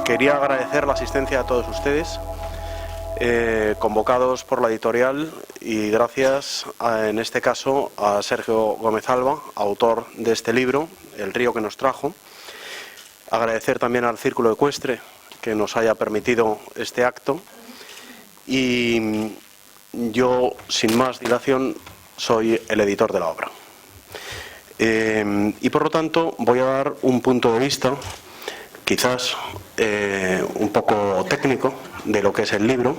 quería agradecer la asistencia a todos ustedes, convocados por la editorial, y gracias en este caso a Sergio Gómez Alba, autor de este libro, El río que nos trajo. Agradecer también al Círculo Ecuestre que nos haya permitido este acto, y yo, sin más dilación, soy el editor de la obra. Y por lo tanto voy a dar un punto de vista quizás un poco técnico de lo que es el libro,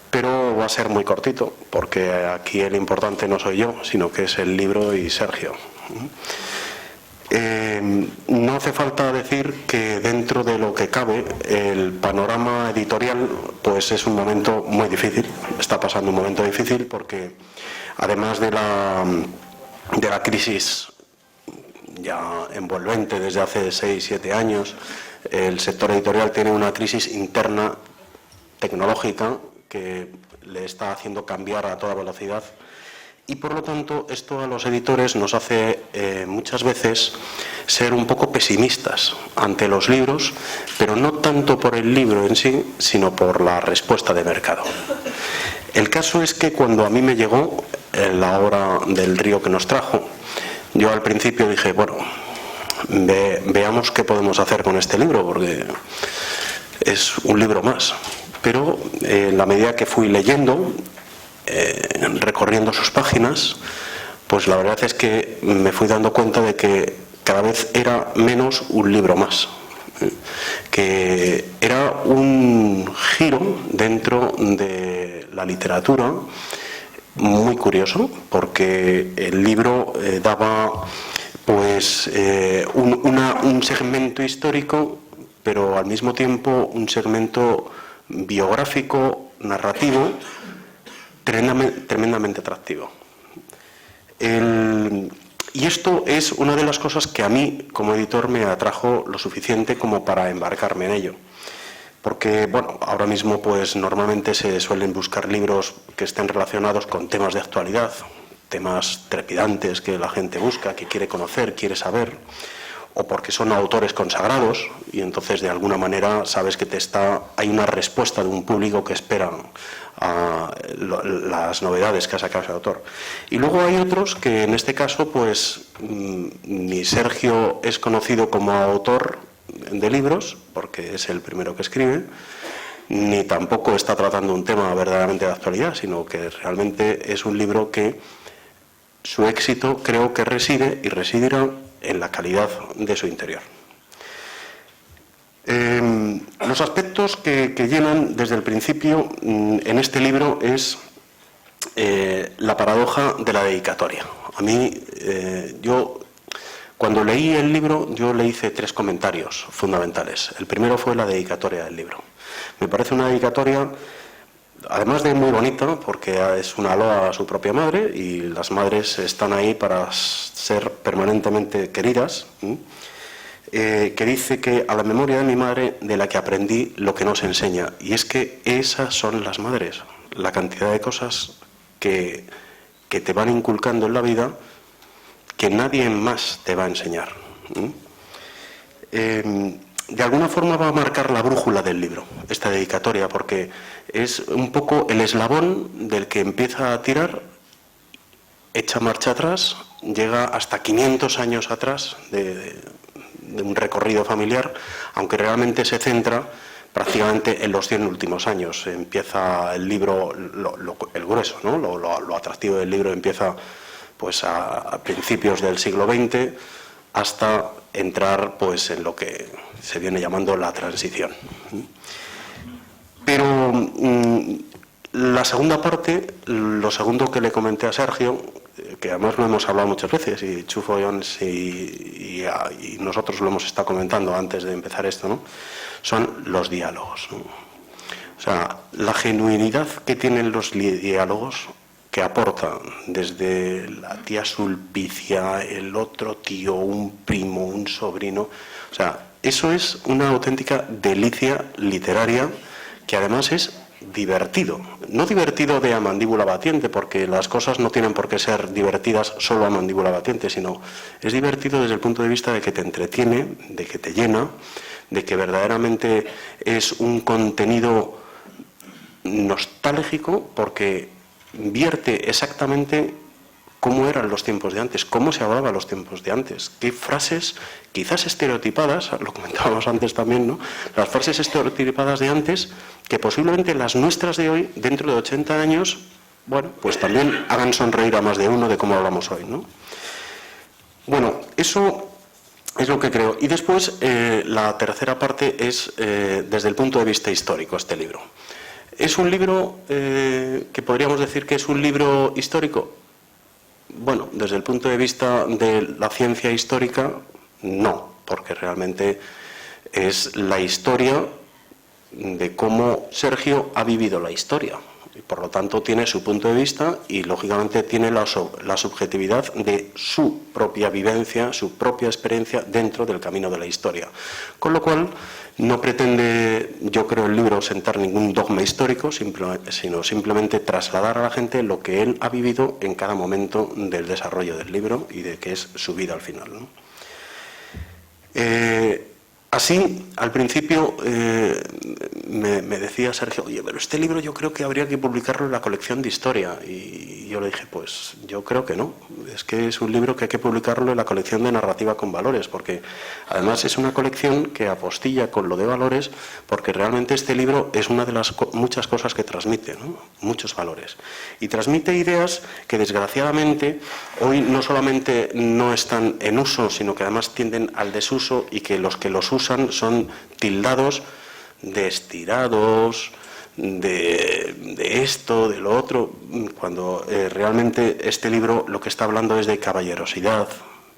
pero va a ser muy cortito porque aquí el importante no soy yo, sino que es el libro y Sergio. No hace falta decir que dentro de lo que cabe el panorama editorial pues es un momento muy difícil, está pasando un momento difícil porque además de la crisis ya envolvente desde hace 6-7 años, el sector editorial tiene una crisis interna tecnológica que le está haciendo cambiar a toda velocidad, y por lo tanto esto a los editores nos hace muchas veces ser un poco pesimistas ante los libros, pero no tanto por el libro en sí, sino por la respuesta de mercado. El caso es que cuando a mí me llegó la obra del río que nos trajo, yo al principio dije, bueno, veamos qué podemos hacer con este libro, porque es un libro más. Pero en la medida que fui leyendo, recorriendo sus páginas, pues la verdad es que me fui dando cuenta de que cada vez era menos un libro más, que era un giro dentro de la literatura muy curioso, porque el libro daba pues un segmento histórico, pero al mismo tiempo un segmento biográfico, narrativo, tremendamente atractivo. Y esto es una de las cosas que a mí como editor me atrajo lo suficiente como para embarcarme en ello. Porque, bueno, ahora mismo pues normalmente se suelen buscar libros que estén relacionados con temas de actualidad, temas trepidantes que la gente busca, que quiere conocer, quiere saber, o porque son autores consagrados y entonces de alguna manera sabes que hay una respuesta de un público que espera a las novedades que ha sacado ese autor. Y luego hay otros que en este caso pues ni Sergio es conocido como autor de libros, porque es el primero que escribe, ni tampoco está tratando un tema verdaderamente de actualidad, sino que realmente es un libro que su éxito creo que reside y residirá en la calidad de su interior. Los aspectos que llenan desde el principio en este libro es la paradoja de la dedicatoria. A mí, cuando leí el libro, yo le hice 3 comentarios fundamentales. El primero fue la dedicatoria del libro. Me parece una dedicatoria, además de muy bonita, porque es una loa a su propia madre, y las madres están ahí para ser permanentemente queridas, que dice que a la memoria de mi madre, de la que aprendí lo que no se enseña. Y es que esas son las madres, la cantidad de cosas que te van inculcando en la vida que nadie más te va a enseñar. De alguna forma va a marcar la brújula del libro, esta dedicatoria, porque es un poco el eslabón del que empieza a tirar, echa marcha atrás, llega hasta 500 años atrás de un recorrido familiar, aunque realmente se centra prácticamente en los 100 últimos años. Empieza el libro, el grueso, ¿no? Lo atractivo del libro empieza pues a principios del siglo XX hasta entrar pues en lo que se viene llamando la transición. Pero la segunda parte, lo segundo que le comenté a Sergio, que además lo hemos hablado muchas veces, y Chufo Jones y nosotros lo hemos estado comentando antes de empezar esto, ¿no? Son los diálogos, ¿no? O sea, la genuinidad que tienen los diálogos, que aportan desde la tía Sulpicia, el otro tío, un primo, un sobrino. O sea, eso es una auténtica delicia literaria, que además es divertido. No divertido de a mandíbula batiente, porque las cosas no tienen por qué ser divertidas solo a mandíbula batiente, sino es divertido desde el punto de vista de que te entretiene, de que te llena, de que verdaderamente es un contenido nostálgico, porque vierte exactamente cómo eran los tiempos de antes, cómo se hablaba los tiempos de antes, qué frases quizás estereotipadas, lo comentábamos antes también, ¿no? Las frases estereotipadas de antes, que posiblemente las nuestras de hoy, dentro de 80 años, bueno, pues también hagan sonreír a más de uno de cómo hablamos hoy, ¿no? Bueno, eso es lo que creo. Y después, la tercera parte es desde el punto de vista histórico, este libro. ¿Es un libro que podríamos decir que es un libro histórico? Bueno, desde el punto de vista de la ciencia histórica, no, porque realmente es la historia de cómo Sergio ha vivido la historia. Y por lo tanto tiene su punto de vista y lógicamente tiene la subjetividad de su propia vivencia, su propia experiencia dentro del camino de la historia. Con lo cual no pretende, yo creo, el libro sentar ningún dogma histórico, sino simplemente trasladar a la gente lo que él ha vivido en cada momento del desarrollo del libro y de que es su vida al final, ¿no? Así, al principio me decía Sergio, oye, pero este libro yo creo que habría que publicarlo en la colección de historia. Y yo le dije, pues yo creo que no. Es que es un libro que hay que publicarlo en la colección de narrativa con valores, porque además es una colección que apostilla con lo de valores, porque realmente este libro es una de las muchas cosas que transmite, ¿no? Muchos valores. Y transmite ideas que desgraciadamente hoy no solamente no están en uso, sino que además tienden al desuso y que los usan son tildados de estirados, de esto, de lo otro, cuando realmente este libro lo que está hablando es de caballerosidad,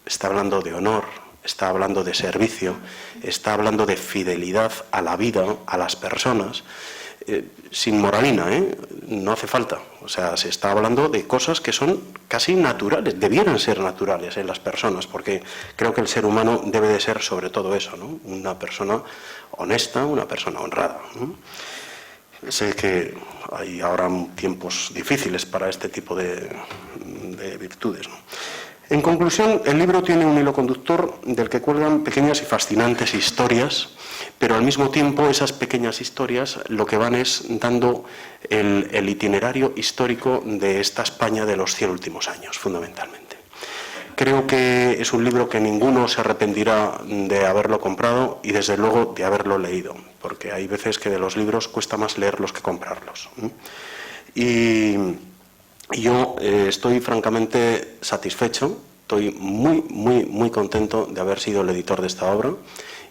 está hablando de honor, está hablando de servicio, está hablando de fidelidad a la vida, a las personas, sin moralina, no hace falta. O sea, se está hablando de cosas que son casi naturales, debieran ser naturales en las personas, porque creo que el ser humano debe de ser sobre todo eso, ¿no? Una persona honesta, una persona honrada, ¿no? Sé que hay ahora tiempos difíciles para este tipo de virtudes, ¿no? En conclusión, el libro tiene un hilo conductor del que cuelgan pequeñas y fascinantes historias, pero al mismo tiempo esas pequeñas historias lo que van es dando el itinerario histórico de esta España de los 100 últimos años, fundamentalmente. Creo que es un libro que ninguno se arrepentirá de haberlo comprado y desde luego de haberlo leído, porque hay veces que de los libros cuesta más leerlos que comprarlos. Y yo estoy francamente satisfecho, estoy muy contento de haber sido el editor de esta obra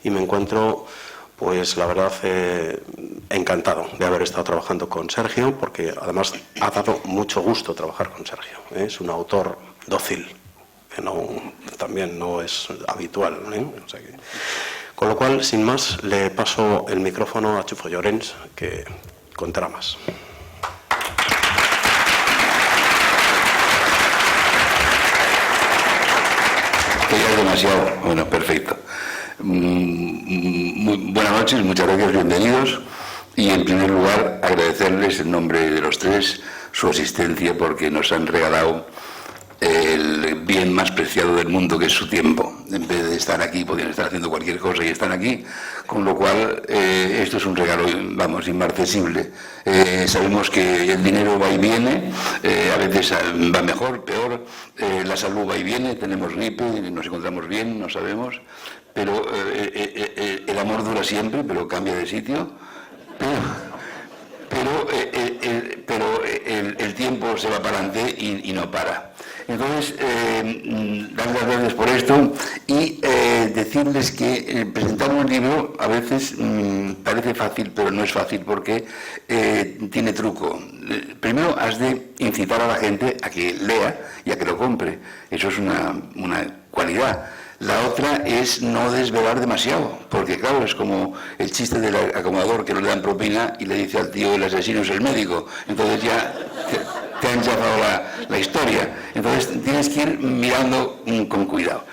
y me encuentro, pues la verdad, encantado de haber estado trabajando con Sergio, porque además ha dado mucho gusto trabajar con Sergio. Es un autor dócil, que también no es habitual, o sea que, con lo cual, sin más, le paso el micrófono a Chufo Llorens, que contará más. Ya es demasiado. Bueno, perfecto. Buenas noches, muchas gracias, bienvenidos. Y en primer lugar, agradecerles en nombre de los tres su asistencia, porque nos han regalado el bien más preciado del mundo, que es su tiempo. En vez de estar aquí, podrían estar haciendo cualquier cosa y están aquí, con lo cual esto es un regalo, vamos, inmarcesible. Sabemos que el dinero va y viene, a veces va mejor, peor, la salud va y viene, tenemos gripe, nos encontramos bien, no sabemos, pero el amor dura siempre, pero cambia de sitio, pero el tiempo se va para adelante y no para. Entonces, dar las gracias por esto y decirles que presentar un libro a veces parece fácil, pero no es fácil porque tiene truco. Primero has de incitar a la gente a que lea y a que lo compre. Eso es una cualidad. La otra es no desvelar demasiado, porque claro, es como el chiste del acomodador que no le dan propina y le dice al tío el asesino es el médico. Entonces ya te han chafado la historia. Entonces tienes que ir mirando con cuidado.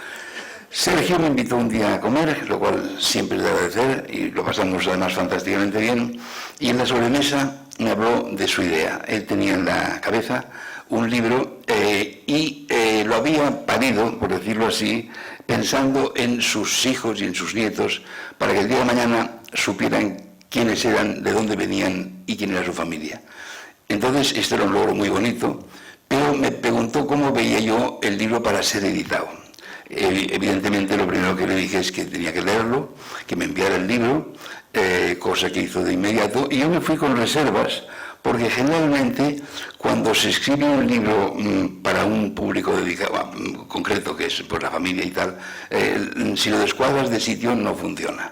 Sergio me invitó un día a comer, lo cual siempre es de agradecer, y lo pasamos además fantásticamente bien. Y en la sobremesa me habló de su idea. Él tenía en la cabeza un libro y lo lo había parido, por decirlo así, pensando en sus hijos y en sus nietos, para que el día de mañana supieran quiénes eran, de dónde venían y quién era su familia. Entonces, esto era un logro muy bonito, pero me preguntó cómo veía yo el libro para ser editado. Evidentemente, lo primero que le dije es que tenía que leerlo, que me enviara el libro, cosa que hizo de inmediato, y yo me fui con reservas, porque generalmente cuando se escribe un libro para un público dedicado, concreto, que es por la familia y tal, si lo descuadras de sitio no funciona.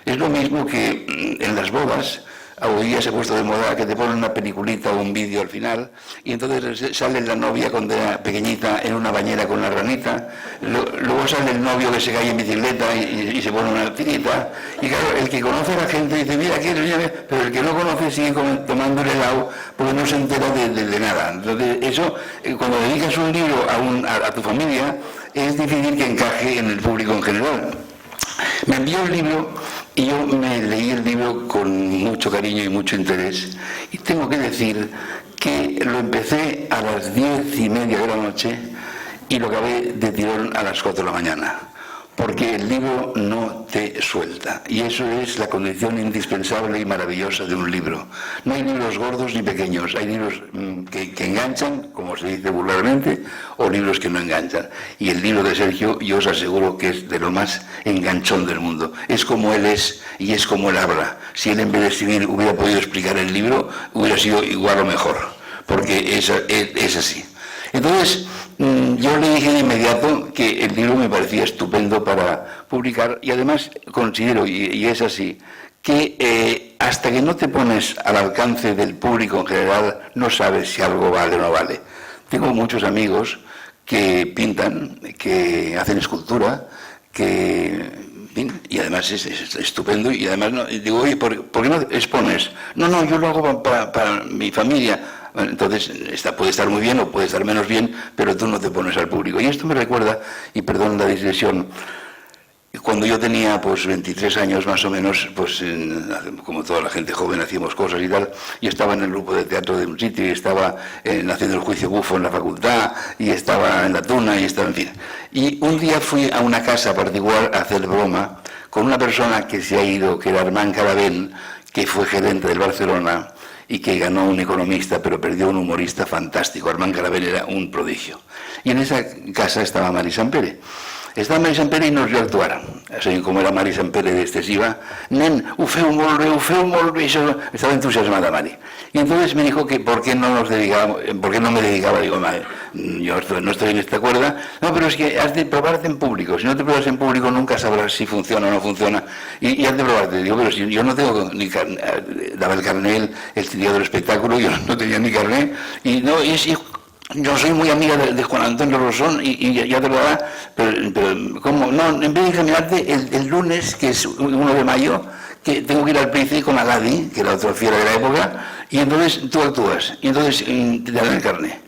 Es lo mismo que en las bodas. Hoy día se ha puesto de moda que te ponen una peliculita o un vídeo al final y entonces sale la novia cuando era pequeñita en una bañera con una ranita, luego sale el novio que se cae en bicicleta y se pone una tirita, y claro, el que conoce a la gente dice, mira, pero el que no conoce sigue tomando el helado porque no se entera de nada. Entonces eso, cuando dedicas un libro a tu familia, es difícil que encaje en el público en general. Me envió el libro y yo me leí el libro con mucho cariño y mucho interés. Y tengo que decir que lo empecé a las 10:30 de la noche y lo acabé de tirón a las 4 de la mañana. Porque el libro no te suelta. Y eso es la condición indispensable y maravillosa de un libro. No hay libros gordos ni pequeños. Hay libros que enganchan, como se dice vulgarmente, o libros que no enganchan. Y el libro de Sergio, yo os aseguro que es de lo más enganchón del mundo. Es como él es y es como él habla. Si él en vez de escribir hubiera podido explicar el libro, hubiera sido igual o mejor. Porque es así. Entonces, yo le dije de inmediato que el libro me parecía estupendo para publicar y además considero, y es así, que hasta que no te pones al alcance del público en general no sabes si algo vale o no vale. Tengo muchos amigos que pintan, que hacen escultura, y además es estupendo, y además digo, oye, ¿por qué no expones? No, yo lo hago para mi familia. Bueno, entonces puede estar muy bien o puede estar menos bien, pero tú no te pones al público. Y esto me recuerda, y perdón la digresión, cuando yo tenía pues 23 años más o menos, pues como toda la gente joven hacíamos cosas y tal, y estaba en el grupo de teatro de un sitio, y estaba haciendo el juicio bufo en la facultad, y estaba en la Tuna, y estaba en fin. Y un día fui a una casa particular a hacer broma con una persona que se ha ido, que era Armand Carabén, que fue gerente del Barcelona, y que ganó un economista, pero perdió un humorista fantástico. Armand Carabén era un prodigio. Y en esa casa estaba Mari Sampere. Estava Mari Sampere i no es veu actuar. O sigui, com era Mari Sampere d'excesiva, nen, ho feu molt bé, això... Estaba entusiasmada Mari. Y entonces me dijo que por qué no me dedicaba, digo, madre, yo no estoy en esta cuerda, no, pero es que has de probarte en público, si no te pruebas en público nunca sabrás si funciona o no funciona, y has de probarte. Digo, pero si yo no tengo ni daba el carnet el día del espectáculo, yo no tenía ni carnet, y no, yo soy muy amiga de Juan Antonio Rosón y ya te lo dará, pero ¿cómo? No, en vez de examinarte el lunes, que es 1 de mayo, que tengo que ir al Príncipe con Agadi, que era otro fiera de la época, y entonces tú actúas, y entonces te dan el carnet.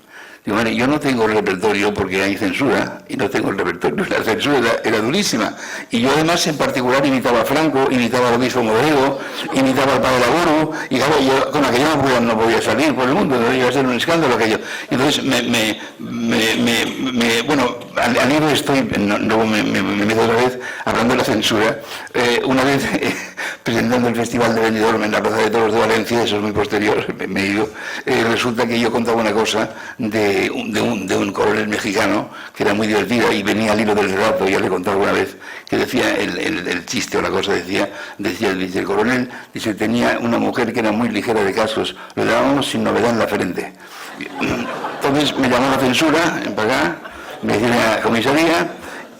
Digo, bueno, yo no tengo el repertorio porque hay censura, y no tengo el repertorio, la censura era durísima. Y yo además en particular imitaba a Franco, imitaba al obispo Modrego, imitaba al padre Laboro, y claro, yo con aquello no podía salir por el mundo, no iba a ser un escándalo aquello. Entonces, bueno, al libro estoy, luego me meto otra vez hablando de la censura. Una vez presentando el Festival de Benidorm en la Plaza de Toros de Valencia, eso es muy posterior, me he ido, resulta que yo contaba una cosa de un coronel mexicano que era muy divertida y venía al hilo del relato, ya le he contado alguna vez, que decía el chiste o la cosa, dice el coronel, dice, tenía una mujer que era muy ligera de casos, lo llamábamos sin novedad en la frente. Entonces me llamó la censura, en Pagá, me dieron a la comisaría,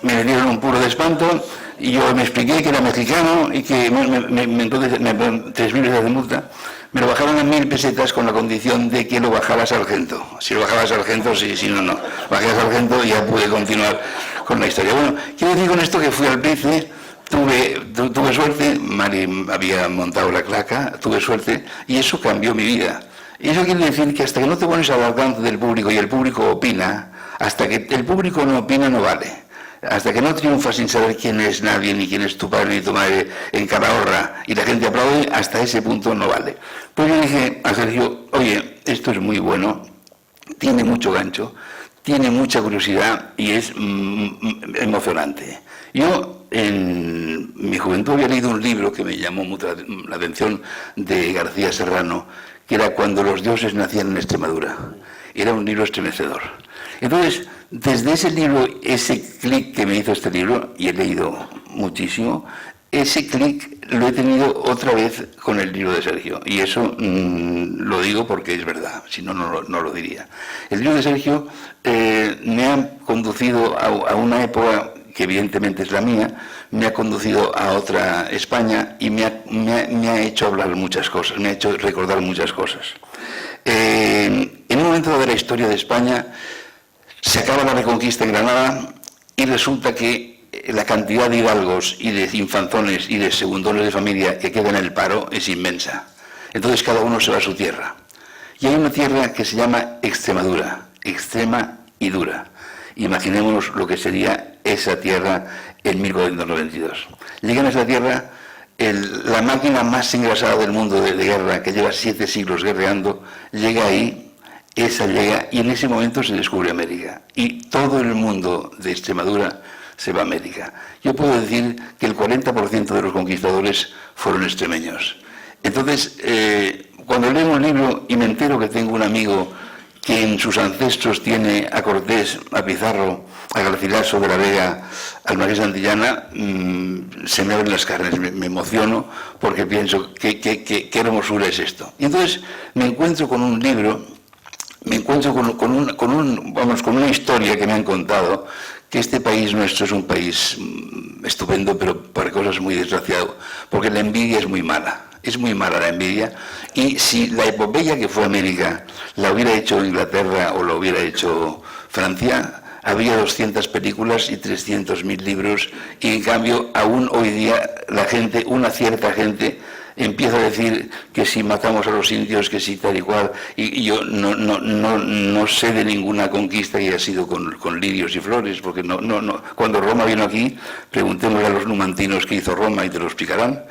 me dieron un puro de espanto, y yo me expliqué que era mexicano y que entonces me 3.000 pesetas de multa. Me lo bajaron a 1.000 pesetas con la condición de que lo bajara sargento. Si lo bajaba sargento, sí, si no. Bajé a sargento y ya pude continuar con la historia. Bueno, quiero decir con esto que fui al Príncipe, tuve suerte, Mari había montado la claca, tuve suerte, y eso cambió mi vida. Y eso quiere decir que hasta que no te pones al alcance del público y el público opina, hasta que el público no opina no vale. Hasta que no triunfas sin saber quién es nadie, ni quién es tu padre ni tu madre en Calahorra, y la gente aplaude, hasta ese punto no vale. Pues yo dije a Sergio, oye, esto es muy bueno, tiene mucho gancho, tiene mucha curiosidad y es emocionante. Yo en mi juventud había leído un libro que me llamó mucho la atención, de García Serrano, que era Cuando los dioses nacían en Extremadura. Era un libro estremecedor. Entonces, desde ese libro, ese clic que me hizo este libro, y he leído muchísimo, ese clic lo he tenido otra vez con el libro de Sergio. Y eso lo digo porque es verdad, si no, no lo diría. El libro de Sergio me ha conducido a una época que evidentemente es la mía, me ha conducido a otra España y me ha hecho hablar muchas cosas, me ha hecho recordar muchas cosas. En un momento de la historia de España se acaba la Reconquista en Granada y resulta que la cantidad de hidalgos y de infanzones y de segundones de familia que quedan en el paro es inmensa. Entonces cada uno se va a su tierra. Y hay una tierra que se llama Extremadura, extrema y dura. Imaginémonos lo que sería esa tierra en 1492. Llegan a esa tierra la máquina más engrasada del mundo de guerra, que lleva 7 siglos guerreando, llega ahí, esa llega, y en ese momento se descubre América. Y todo el mundo de Extremadura se va a América. Yo puedo decir que el 40% de los conquistadores fueron extremeños. Entonces, cuando leo un libro y me entero que tengo un amigo que en sus ancestros tiene a Cortés, a Pizarro, a Garcilaso de la Vega, al Marqués de Antillana, se me abren las carnes, me emociono porque pienso qué hermosura es esto. Y entonces me encuentro con un libro, me encuentro con una historia que me han contado, que este país nuestro es un país estupendo, pero para cosas muy desgraciadas, porque la envidia es muy mala. Es muy mala la envidia, y si la epopeya que fue América la hubiera hecho Inglaterra o la hubiera hecho Francia, habría 200 películas y 300.000 libros, y en cambio aún hoy día la gente, una cierta gente, empieza a decir que si matamos a los indios, que si tal y cual, y yo no sé de ninguna conquista que haya sido con lirios y flores, porque cuando Roma vino aquí, preguntémosle a los numantinos qué hizo Roma y te lo explicarán,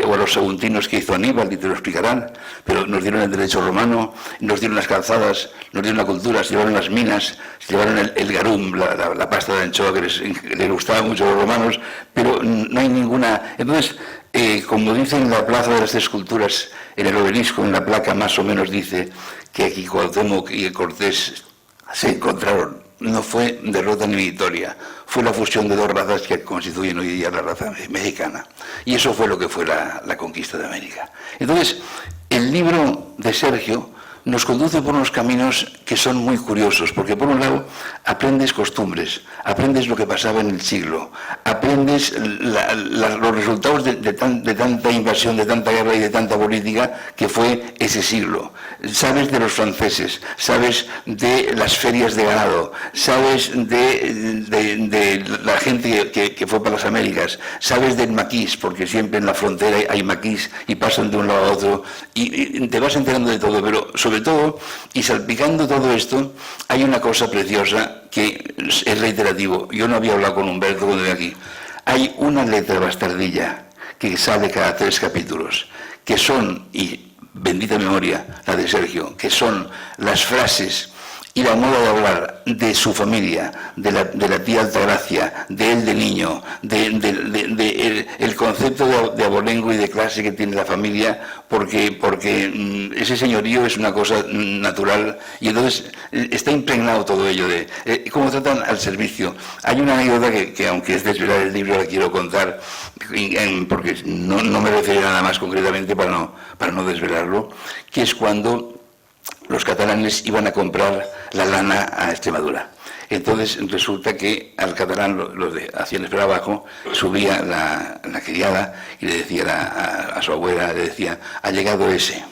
o a los saguntinos que hizo Aníbal y te lo explicarán, pero nos dieron el derecho romano, nos dieron las calzadas, nos dieron la cultura, se llevaron las minas, se llevaron el garum, la pasta de anchoa que les gustaba mucho a los romanos, pero no hay ninguna. Entonces, como dice en la Plaza de las Esculturas, en el obelisco, en la placa más o menos dice que aquí Cuauhtémoc y Cortés se encontraron. No fue derrota ni victoria, fue la fusión de dos razas que constituyen hoy día la raza mexicana. Y eso fue lo que fue la conquista de América. Entonces, el libro de Sergio nos conduce por unos caminos que son muy curiosos, porque por un lado aprendes costumbres, aprendes lo que pasaba en el siglo, aprendes los resultados de tanta invasión, de tanta guerra y de tanta política que fue ese siglo. Sabes de los franceses, sabes de las ferias de ganado, sabes de la gente que fue para las Américas, sabes del maquis, porque siempre en la frontera hay maquis y pasan de un lado a otro, y te vas enterando de todo, pero sobre todo, y salpicando todo esto, hay una cosa preciosa que es reiterativo. Yo no había hablado con Humberto cuando de aquí. Hay una letra bastardilla que sale cada 3 capítulos, que son, y bendita memoria la de Sergio, que son las frases y la moda de hablar de su familia, de la tía Altagracia, de él de niño, el concepto de abolengo y de clase que tiene la familia, porque ese señorío es una cosa natural, y entonces está impregnado todo ello de cómo tratan al servicio. Hay una anécdota que aunque es desvelar el libro, la quiero contar, porque no me refiero nada más concretamente para no desvelarlo, que es cuando los catalanes iban a comprar la lana a Extremadura. Entonces resulta que al catalán, los de Acciones para abajo, subía la criada y le decía a su abuela, le decía, ha llegado ese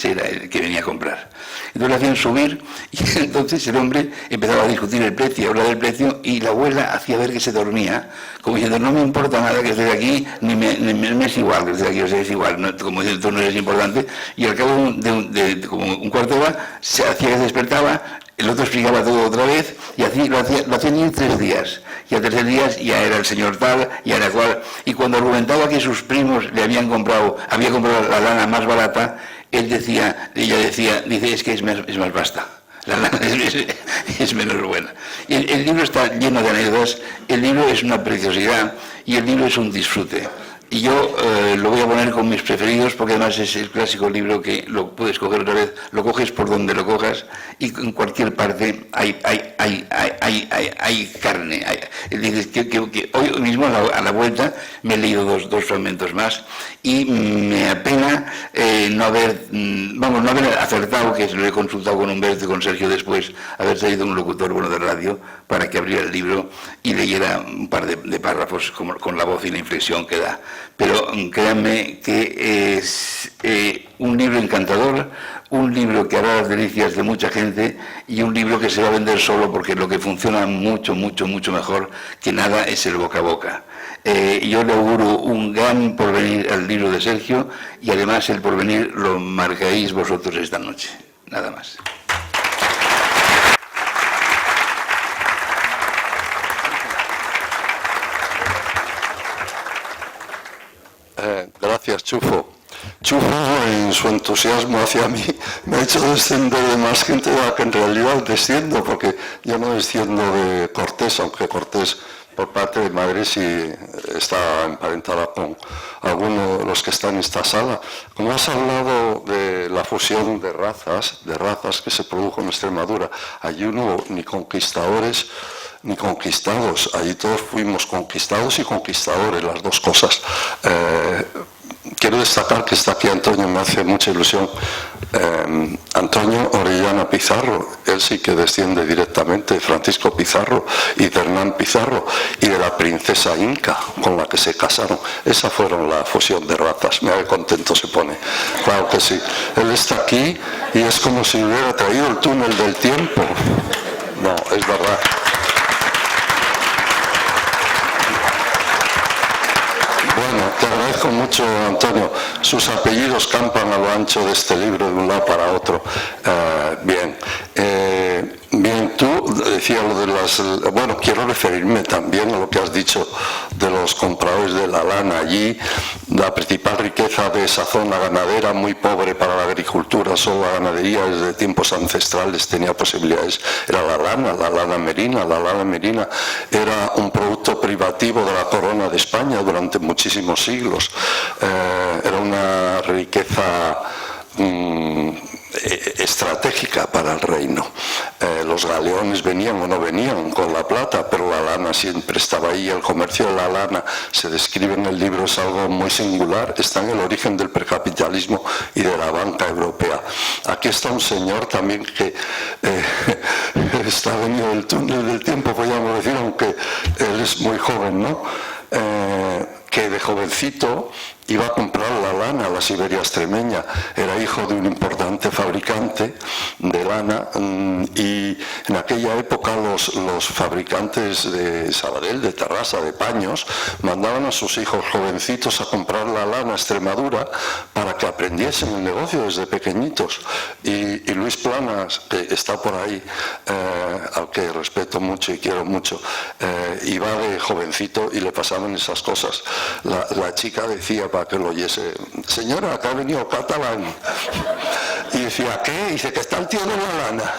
era el que venía a comprar. Entonces le hacían subir, y entonces el hombre empezaba a discutir el precio, a hablar del precio, y la abuela hacía ver que se dormía, como diciendo, no me importa nada que estés aquí, ni me es igual que estés aquí, o sea, es igual, no, como diciendo, tú no eres importante, y al cabo de como un cuarto de hora, se hacía que se despertaba, el otro explicaba todo otra vez, y así lo hacían en 3 días. Y al tercer día ya era el señor tal, ya era cual. Y cuando argumentaba que sus primos había comprado la lana más barata, ella decía, dice, es que es más basta. La lana es menos buena. El libro está lleno de anécdotas, el libro es una preciosidad y el libro es un disfrute. Y yo lo voy a poner con mis preferidos porque además es el clásico libro que lo puedes coger otra vez, lo coges por donde lo cojas y en cualquier parte hay carne. Dices que hoy mismo a la vuelta me he leído dos fragmentos más y me apena no haber acertado, que lo he consultado con Humberto y con Sergio después, haber traído un locutor bueno de radio para que abriera el libro y leyera un par de párrafos con la voz y la inflexión que da. Pero créanme que es un libro encantador, un libro que hará las delicias de mucha gente y un libro que se va a vender solo porque lo que funciona mucho mejor que nada es el boca a boca. Yo le auguro un gran porvenir al libro de Sergio y además el porvenir lo marcaréis vosotros esta noche. Nada más. Gracias, Chufo. Chufo, en su entusiasmo hacia mí, me ha hecho descender de más gente de la que en realidad desciendo, porque yo no desciendo de Cortés, aunque Cortés, por parte de Madrid, sí está emparentada con algunos de los que están en esta sala. Como has hablado de la fusión de razas que se produjo en Extremadura, allí no hubo ni conquistadores ni conquistados, allí todos fuimos conquistados y conquistadores, las dos cosas. Quiero destacar que está aquí Antonio, me hace mucha ilusión. Antonio Orellana Pizarro, él sí que desciende directamente de Francisco Pizarro y de Hernán Pizarro y de la princesa inca con la que se casaron. Esa fueron la fusión de razas. Mira qué contento se pone. Claro que sí. Él está aquí y es como si hubiera traído el túnel del tiempo. No, es verdad. Bueno, te agradezco mucho, Antonio. Sus apellidos campan a lo ancho de este libro de un lado para otro. Bien, tú decías lo de las... Bueno, quiero referirme también a lo que has dicho de los compradores de la lana. Allí la principal riqueza de esa zona ganadera, muy pobre para la agricultura, solo la ganadería desde tiempos ancestrales tenía posibilidades, era la lana merina. La lana merina era un producto privativo de la corona de España durante muchísimos siglos. Era una riqueza estratégica para el reino. Los galeones venían o no venían con la plata, pero la lana siempre estaba ahí. El comercio de la lana, se describe en el libro, es algo muy singular, está en el origen del precapitalismo y de la banca europea. Aquí está un señor también que está venido del túnel del tiempo, podríamos decir, aunque él es muy joven, ¿no? Que de jovencito iba a comprar la lana a la Siberia extremeña. Era hijo de un importante fabricante de lana y en aquella época los fabricantes de Sabadell, de Tarrasa, de paños, mandaban a sus hijos jovencitos a comprar la lana a Extremadura para que aprendiesen el negocio desde pequeñitos. Y Luis Planas, que está por ahí, al que respeto mucho y quiero mucho, iba de jovencito y le pasaban esas cosas. La chica decía, para que lo oyese, señora, acá ha venido catalán. Y decía, ¿qué? Dice que está el tío de la lana.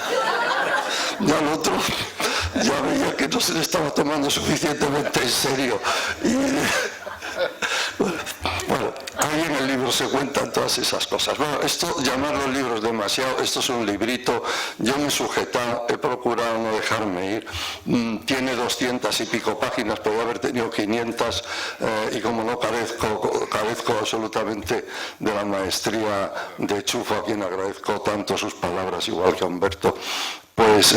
Y al otro ya veía que no se le estaba tomando suficientemente en serio. Bueno, ahí en el libro se cuentan todas esas cosas. Bueno, esto, llamarlo libros demasiado, esto es un librito, yo me he sujetado, he procurado no dejarme ir, tiene 200 y pico páginas, podría haber tenido 500, y como no carezco absolutamente de la maestría de Chufo, a quien agradezco tanto sus palabras, igual que a Humberto, pues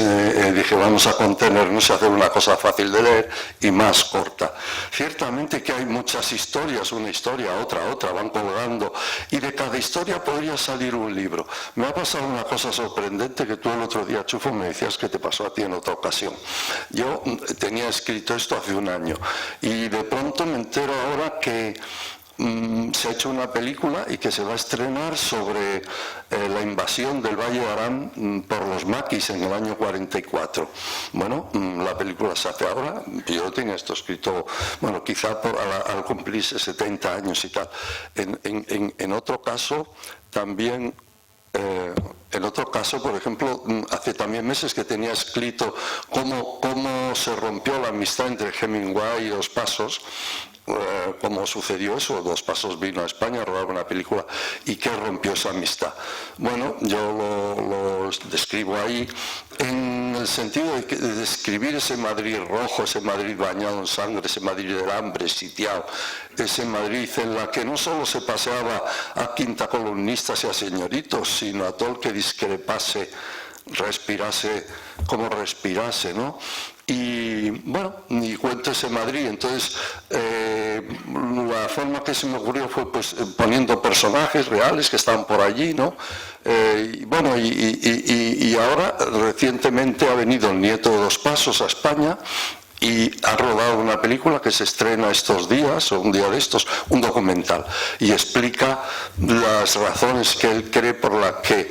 dije, vamos a contenernos y hacer una cosa fácil de leer y más corta. Ciertamente que hay muchas historias, una historia, otra, van colgando, y de cada historia podría salir un libro. Me ha pasado una cosa sorprendente que tú el otro día, Chufo, me decías que te pasó a ti en otra ocasión. Yo tenía escrito esto hace un año y de pronto me entero ahora que se ha hecho una película y que se va a estrenar sobre la invasión del Valle de Arán por los maquis en el año 44. Bueno, la película se hace ahora, yo tenía esto escrito, bueno, quizá al cumplirse 70 años y tal. En otro caso, también En otro caso, por ejemplo, hace también meses que tenía escrito cómo se rompió la amistad entre Hemingway y Dos Pasos, cómo sucedió eso. Dos Pasos vino a España a rodar una película y que rompió esa amistad. Bueno, yo lo describo ahí en el sentido de describir ese Madrid rojo, ese Madrid bañado en sangre, ese Madrid del hambre, sitiado, ese Madrid en la que no solo se paseaba a quintacolumnistas y a señoritos, sino a todo el que discrepase, respirase como respirase, ¿no? Y bueno, y cuento ese Madrid. Entonces la forma que se me ocurrió fue pues poniendo personajes reales que estaban por allí, ¿no? Y bueno, y ahora recientemente ha venido el nieto de Dos Pasos a España y ha rodado una película que se estrena estos días, o un día de estos, un documental, y explica las razones que él cree por las que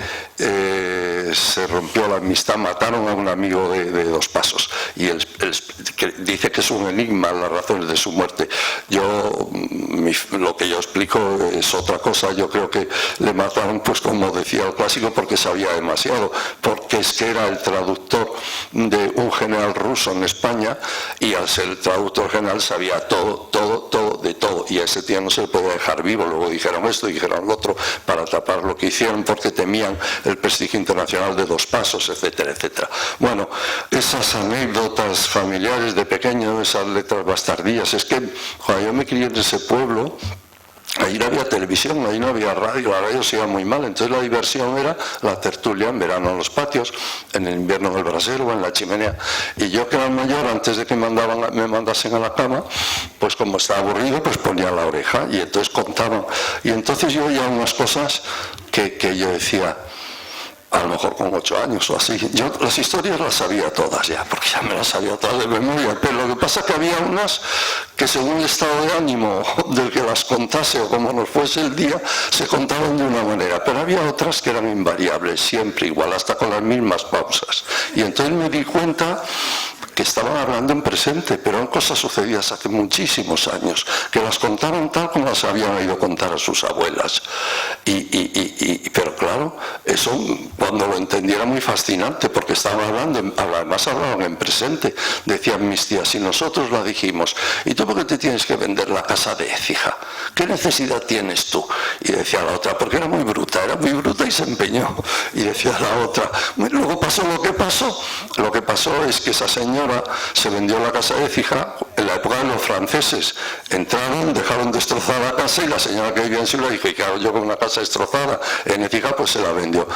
se rompió la amistad, mataron a un amigo de Dos Pasos, y él dice que es un enigma las razones de su muerte. Lo que yo explico es otra cosa. Yo creo que le mataron, pues como decía el clásico, porque sabía demasiado, porque es que era el traductor de un general ruso en España, y al ser el traductor general sabía todo de todo, y a ese tío no se le podía dejar vivo. Luego dijeron esto, dijeron lo otro, para tapar lo que hicieron, porque temían el prestigio internacional de Dos Pasos, etcétera, etcétera. Bueno, esas anécdotas familiares de pequeño, esas letras bastardías, es que cuando yo me crié en ese pueblo, ahí no había televisión, ahí no había radio, la radio se iba muy mal, entonces la diversión era la tertulia en verano en los patios, en el invierno en el brasero o en la chimenea. Y yo, que era mayor, antes de que me mandasen a la cama, pues como estaba aburrido, pues ponía la oreja y entonces contaban. Y entonces yo oía unas cosas que yo decía, a lo mejor con 8 años o así. Yo las historias las sabía todas ya, porque ya me las sabía todas de memoria, pero lo que pasa es que había unas que según el estado de ánimo del que las contase o como nos fuese el día, se contaban de una manera, pero había otras que eran invariables, siempre igual, hasta con las mismas pausas. Y entonces me di cuenta que estaban hablando en presente, pero eran cosas sucedidas hace muchísimos años, que las contaron tal como las habían oído contar a sus abuelas. Pero claro, eso cuando lo entendí era muy fascinante, porque estaban hablando, además hablaban en presente. Decían mis tías, si nosotros la dijimos, ¿y tú por qué te tienes que vender la casa de Écija? ¿Qué necesidad tienes tú? Y decía la otra, porque era muy bruta y se empeñó. Y decía la otra, bueno, luego pasó lo que pasó. Lo que pasó es que esa señora se vendió la casa de Écija en la época de los franceses. Entraron, dejaron destrozada la casa, y la señora que vivía en Silva dijo, y claro, yo con una casa destrozada en Écija, pues se la vendió.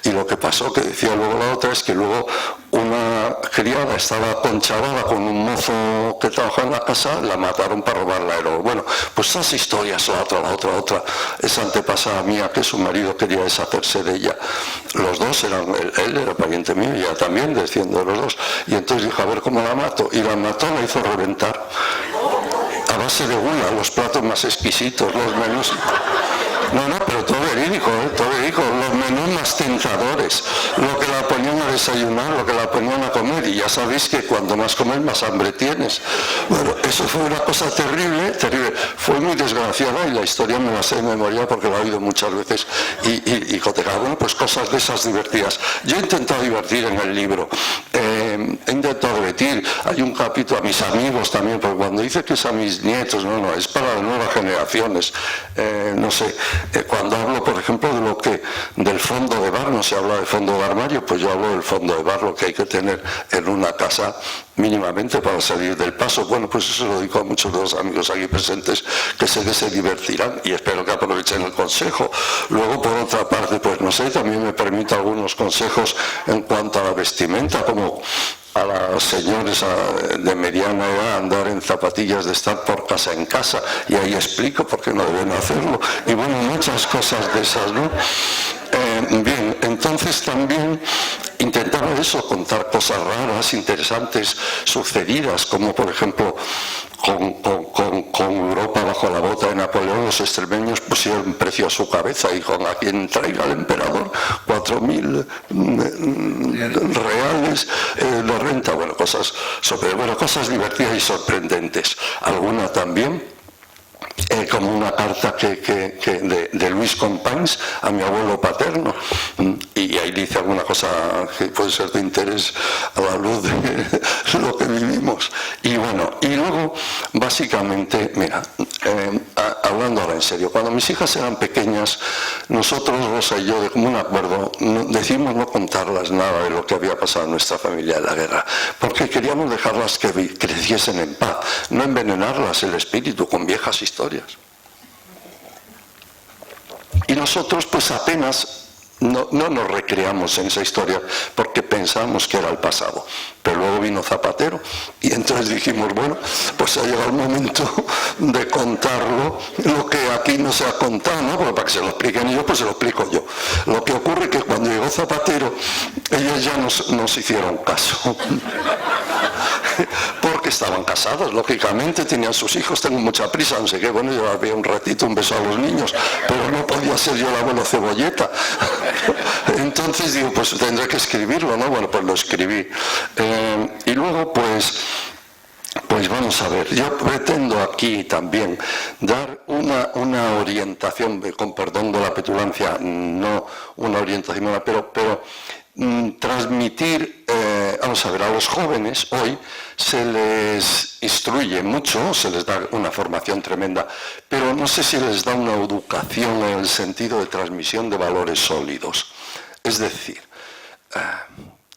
Y lo que pasó, que decía luego la otra, es que luego una criada estaba conchavada con un mozo que trabajaba en la casa, la mataron para robarla el oro. Bueno, pues esas historias, la otra, esa antepasada mía, que su marido quería deshacerse de ella. Los dos eran, él era pariente mío y ella también, desciendo de los dos. Y entonces dijo, a ver cómo la mato. Y la mató, la hizo reventar a base de gula, los platos más exquisitos, los menús. No, pero todo verídico, los menús más tentadores, lo que la ponían a desayunar, lo que la ponían a comer, y ya sabéis que cuando más comes más hambre tienes. Bueno, eso fue una cosa terrible, fue muy desgraciada, y la historia me la sé de memoria porque la he oído muchas veces y cotejado. Bueno, pues cosas de esas divertidas. Yo he intentado divertir en el libro, he intentado divertir, hay un capítulo a mis amigos también, porque cuando dice que es a mis nietos, no, es para las nuevas generaciones, no sé. Cuando hablo, por ejemplo, del fondo de bar, no se habla de fondo de armario, pues yo hablo del fondo de bar, lo que hay que tener en una casa mínimamente para salir del paso. Bueno, pues eso lo digo a muchos de los amigos aquí presentes, que sé que se divertirán y espero que aprovechen el consejo. Luego, por otra parte, pues no sé, también me permito algunos consejos en cuanto a la vestimenta, como a las señores de mediana edad andar en zapatillas de estar por casa en casa, y ahí explico por qué no deben hacerlo, y bueno, muchas cosas de esas, ¿no? Bien, entonces también intentaba eso, contar cosas raras, interesantes, sucedidas, como por ejemplo con Europa bajo la bota de Napoleón, los extremeños pusieron precio a su cabeza y con a quien traiga el emperador 4.000 reales de renta. Bueno, cosas divertidas y sorprendentes. Alguna también como una carta de Luis Companys a mi abuelo paterno, y ahí dice alguna cosa que puede ser de interés a la luz de lo que vivimos. Y bueno, y luego básicamente, mira, hablando ahora en serio, cuando mis hijas eran pequeñas, nosotros, Rosa y yo, de común acuerdo, decidimos no contarlas nada de lo que había pasado en nuestra familia en la guerra, porque queríamos dejarlas que creciesen en paz, no envenenarlas el espíritu con viejas historias. Y nosotros pues apenas no nos recreamos en esa historia porque pensamos que era el pasado. Pero luego vino Zapatero y entonces dijimos, bueno, pues ha llegado el momento de contarlo, lo que aquí no se ha contado, ¿no? Porque para que se lo expliquen ellos, pues se lo explico yo. Lo que ocurre es que cuando llegó Zapatero, ellos ya nos hicieron caso. Porque estaban casadas, lógicamente, tenían sus hijos, tengo mucha prisa, no sé qué, bueno, yo había un ratito, un beso a los niños, pero no podía ser yo el abuelo Cebolleta. Entonces digo, pues tendré que escribirlo, ¿no? Bueno, pues lo escribí. Y luego, pues vamos a ver, yo pretendo aquí también dar una orientación, con perdón de la petulancia, no una orientación, pero transmitir, vamos a ver, a los jóvenes hoy se les instruye mucho, se les da una formación tremenda, pero no sé si les da una educación en el sentido de transmisión de valores sólidos. Es decir,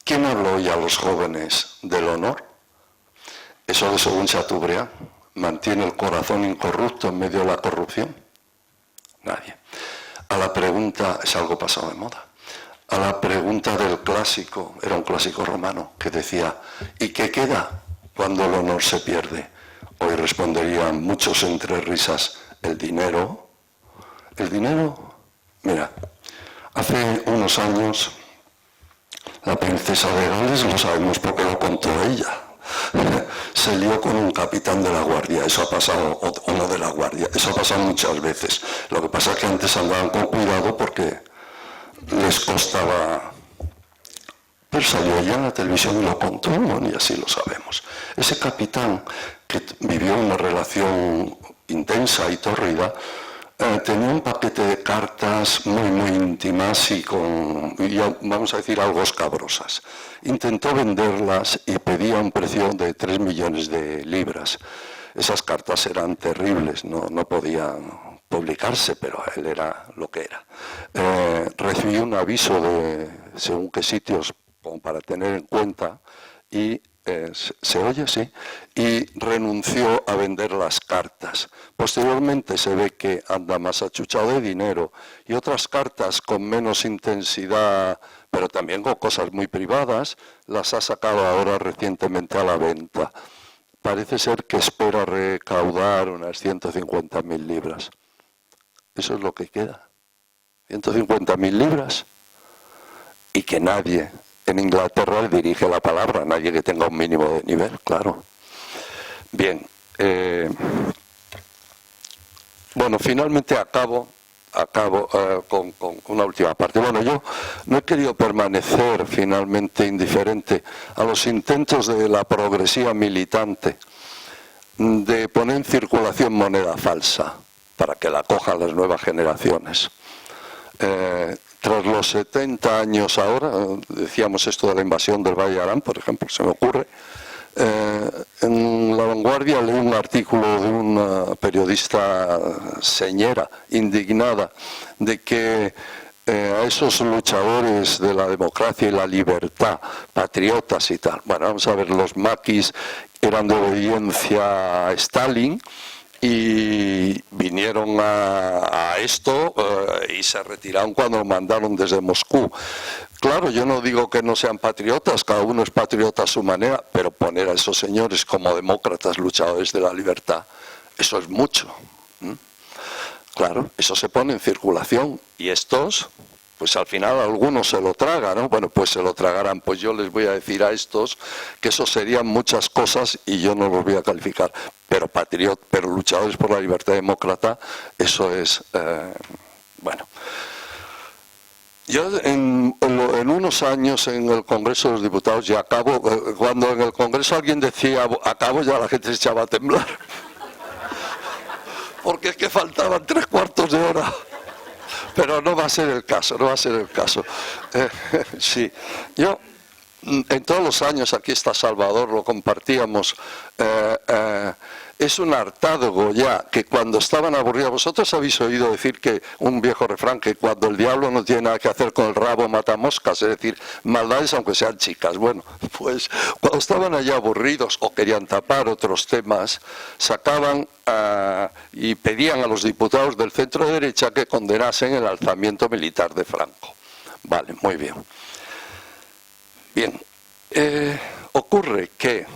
¿quién habló hoy a los jóvenes del honor? Eso de según Chateaubriand, ¿mantiene el corazón incorrupto en medio de la corrupción? Nadie. A la pregunta, es algo pasado de moda. A la pregunta del clásico, era un clásico romano, que decía, ¿y qué queda cuando el honor se pierde? Hoy responderían muchos entre risas, ¿el dinero? ¿El dinero? Mira, hace unos años, la princesa de Gales, lo sabemos porque lo contó ella, se lió con un capitán de la guardia, eso ha pasado, o no de la guardia, eso ha pasado muchas veces. Lo que pasa es que antes andaban con cuidado porque les costaba, pero salió ya en la televisión y lo contó, ¿no? Y así lo sabemos. Ese capitán que vivió una relación intensa y tórrida, tenía un paquete de cartas muy íntimas y vamos a decir, algo escabrosas. Intentó venderlas y pedía un precio de 3 millones de libras. Esas cartas eran terribles, no podían publicarse, pero él era lo que era. Recibió un aviso de según qué sitios como para tener en cuenta y se oye, sí, y renunció a vender las cartas. Posteriormente se ve que anda más achuchado de dinero y otras cartas con menos intensidad, pero también con cosas muy privadas, las ha sacado ahora recientemente a la venta. Parece ser que espera recaudar unas 150.000 libras. Eso es lo que queda. 150.000 libras. Y que nadie en Inglaterra le dirige la palabra, nadie que tenga un mínimo de nivel, claro. Bien. Bueno, finalmente acabo con una última parte. Bueno, yo no he querido permanecer finalmente indiferente a los intentos de la progresía militante de poner en circulación moneda falsa para que la cojan las nuevas generaciones. Tras los 70 años ahora, decíamos esto de la invasión del Valle de Arán, por ejemplo, se me ocurre, en La Vanguardia leí un artículo de una periodista señera, indignada, de que a esos luchadores de la democracia y la libertad, patriotas y tal, bueno, vamos a ver, los maquis eran de obediencia a Stalin, y vinieron a esto y se retiraron cuando lo mandaron desde Moscú. Claro, yo no digo que no sean patriotas, cada uno es patriota a su manera, pero poner a esos señores como demócratas luchadores de la libertad, eso es mucho. Claro, eso se pone en circulación y estos, pues al final algunos se lo tragan, ¿no? Bueno, pues se lo tragarán, pues yo les voy a decir a estos que eso serían muchas cosas y yo no los voy a calificar, pero pero luchadores por la libertad demócrata, eso es, bueno. Yo en unos años en el Congreso de los Diputados, ya acabo, cuando en el Congreso alguien decía acabo, ya la gente se echaba a temblar. porque es que faltaban 3/4 de hora. Pero no va a ser el caso, no va a ser el caso. Sí, yo en todos los años, aquí está Salvador, lo compartíamos, es un hartazgo ya, que cuando estaban aburridos, vosotros habéis oído decir que un viejo refrán, que cuando el diablo no tiene nada que hacer con el rabo mata moscas, es decir, maldades aunque sean chicas. Bueno, pues cuando estaban allá aburridos o querían tapar otros temas, sacaban y pedían a los diputados del centro derecha que condenasen el alzamiento militar de Franco. Vale, muy bien. Bien, ocurre que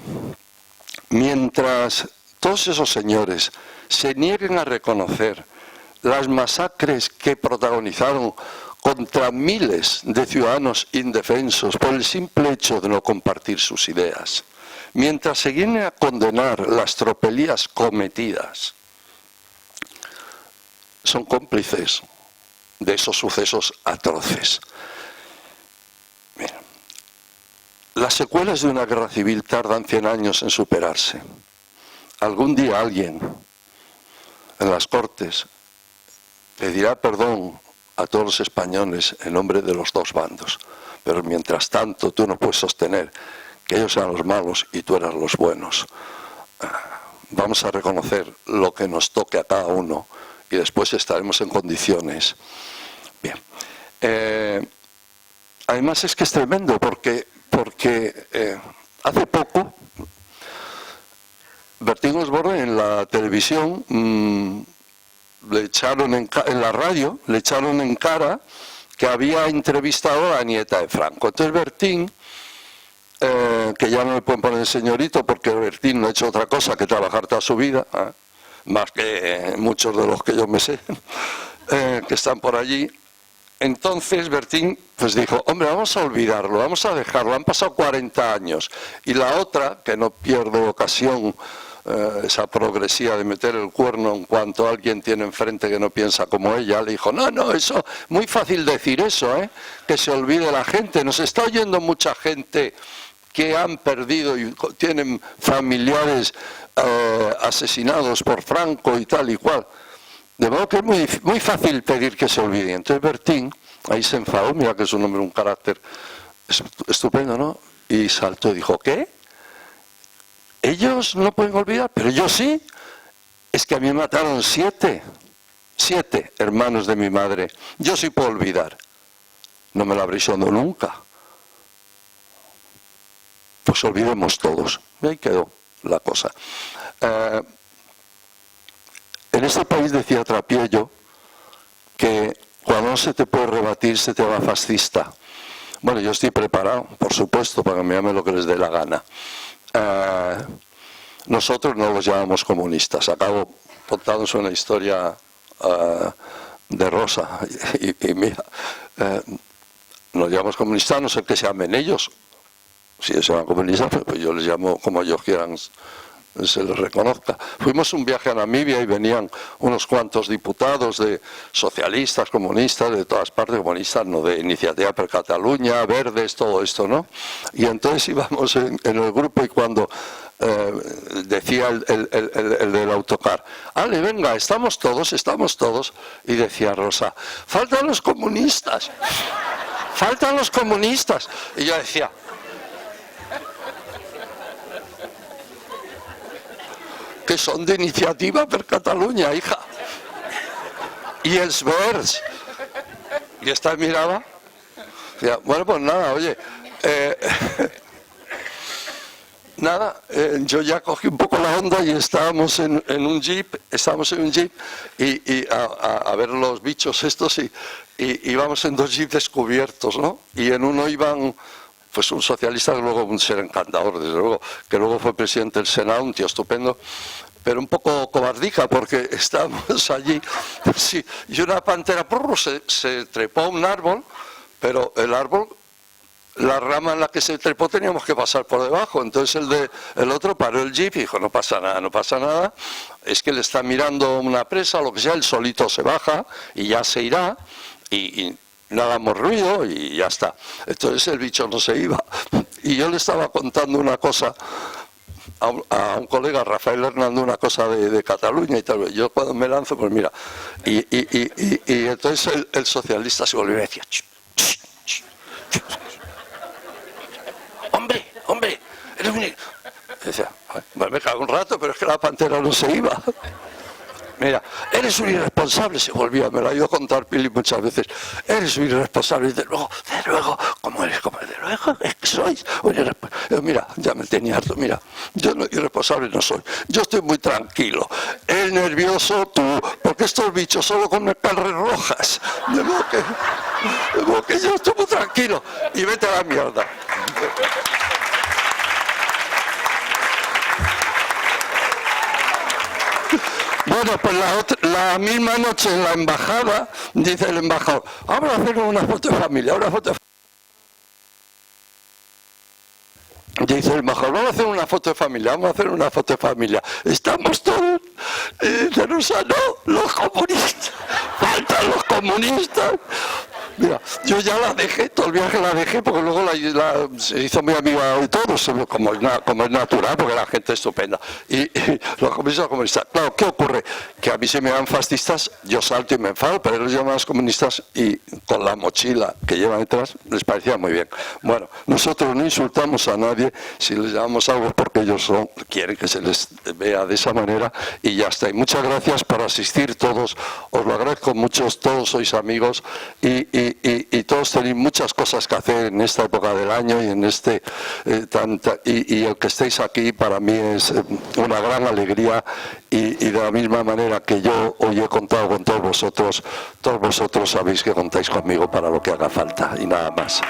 mientras todos esos señores se nieguen a reconocer las masacres que protagonizaron contra miles de ciudadanos indefensos por el simple hecho de no compartir sus ideas, mientras se viene a condenar las tropelías cometidas, son cómplices de esos sucesos atroces. Mira, las secuelas de una guerra civil tardan 100 años en superarse. Algún día alguien en las Cortes pedirá perdón a todos los españoles en nombre de los dos bandos, pero mientras tanto tú no puedes sostener que ellos eran los malos y tú eras los buenos. Vamos a reconocer lo que nos toque a cada uno y después estaremos en condiciones. Bien. Además es que es tremendo porque hace poco Bertín Osborne en la televisión le echaron en la radio, le echaron en cara que había entrevistado a la nieta de Franco. Entonces Bertín, que ya no le pueden poner señorito porque Bertín no ha hecho otra cosa que trabajar toda su vida, más que muchos de los que yo me sé, que están por allí. Entonces Bertín pues dijo, hombre, vamos a olvidarlo, vamos a dejarlo, han pasado 40 años. Y la otra, que no pierde ocasión, esa progresía de meter el cuerno en cuanto alguien tiene enfrente que no piensa como ella, le dijo, no, eso, muy fácil decir eso, que se olvide la gente, nos está oyendo mucha gente que han perdido y tienen familiares asesinados por Franco y tal y cual. De modo que es muy fácil pedir que se olvide. Entonces Bertín, ahí se enfadó, mira que es un hombre, un carácter estupendo, ¿no? Y saltó y dijo, ¿qué? Ellos no pueden olvidar, pero yo sí. Es que a mí me mataron 7 hermanos de mi madre. Yo sí puedo olvidar. No me lo habréis oído nunca. Pues olvidemos todos. Y ahí quedó la cosa. En este país decía Trapiello que cuando no se te puede rebatir se te va fascista. Bueno, yo estoy preparado, por supuesto, para que me llame lo que les dé la gana. Nosotros no los llamamos comunistas. Acabo contándonos una historia de Rosa. Y mira, nos llamamos comunistas, no sé qué se llamen ellos. Si ellos se llaman comunistas, pues yo les llamo como ellos quieran se les reconozca. Fuimos un viaje a Namibia y venían unos cuantos diputados de socialistas, comunistas, de todas partes, comunistas, no, de Iniciativa per Cataluña, Verdes, todo esto, ¿no? Y entonces íbamos en el grupo y cuando decía el del autocar, ale, venga, estamos todos, y decía Rosa, faltan los comunistas, y yo decía, que son de Iniciativa per Cataluña, hija. Y els Verds. Y esta miraba. Decía, bueno, pues nada, oye. Yo ya cogí un poco la onda y estábamos en un jeep, y a ver los bichos estos y íbamos en 2 jeeps descubiertos, ¿no? Y en uno iban pues un socialista que luego un ser encantador, desde luego, que luego fue presidente del Senado, un tío estupendo, pero un poco cobardica porque estábamos allí, sí, y una pantera se trepó a un árbol, pero el árbol, la rama en la que se trepó teníamos que pasar por debajo, entonces el otro paró el jeep y dijo, no pasa nada, es que le está mirando una presa, lo que sea, él solito se baja y ya se irá, y no hagamos ruido y ya está. Entonces el bicho no se iba. Y yo le estaba contando una cosa a un colega, Rafael Hernando, una cosa de Cataluña y tal. Yo cuando me lanzo, pues mira, y entonces el socialista se volvió y me decía, hombre, eres un... Decía, bueno, me cago un rato, pero es que la pantera no se iba. Mira, eres un irresponsable, se volvía, me lo ha ido a contar Pili muchas veces. Eres un irresponsable, de luego, ¿cómo eres? De luego, es que sois un irresponsable. Mira, ya me tenía harto, mira, yo no, irresponsable no soy, yo estoy muy tranquilo. El nervioso tú, porque estos bichos solo comen carnes rojas. De modo que yo estoy muy tranquilo. Y vete a la mierda. Bueno, pues la misma noche en la embajada, dice el embajador, vamos a hacer una foto de familia, Dice el embajador, vamos a hacer una foto de familia, Estamos todos, no, los comunistas, faltan los comunistas. Mira, yo ya la dejé, todo el viaje la dejé, porque luego se hizo muy amiga de todos, como es natural, porque la gente es estupenda. Y los comunistas, claro, ¿qué ocurre? Que a mí se me dan fascistas, yo salto y me enfado, pero ellos llaman a los comunistas y con la mochila que llevan detrás les parecía muy bien. Bueno, nosotros no insultamos a nadie, si les llamamos algo es porque ellos quieren que se les vea de esa manera y ya está. Y muchas gracias por asistir todos, os lo agradezco mucho, todos sois amigos y todos tenéis muchas cosas que hacer en esta época del año y en y el que estéis aquí para mí es una gran alegría y de la misma manera que yo hoy he contado con todos vosotros sabéis que contáis conmigo para lo que haga falta y nada más.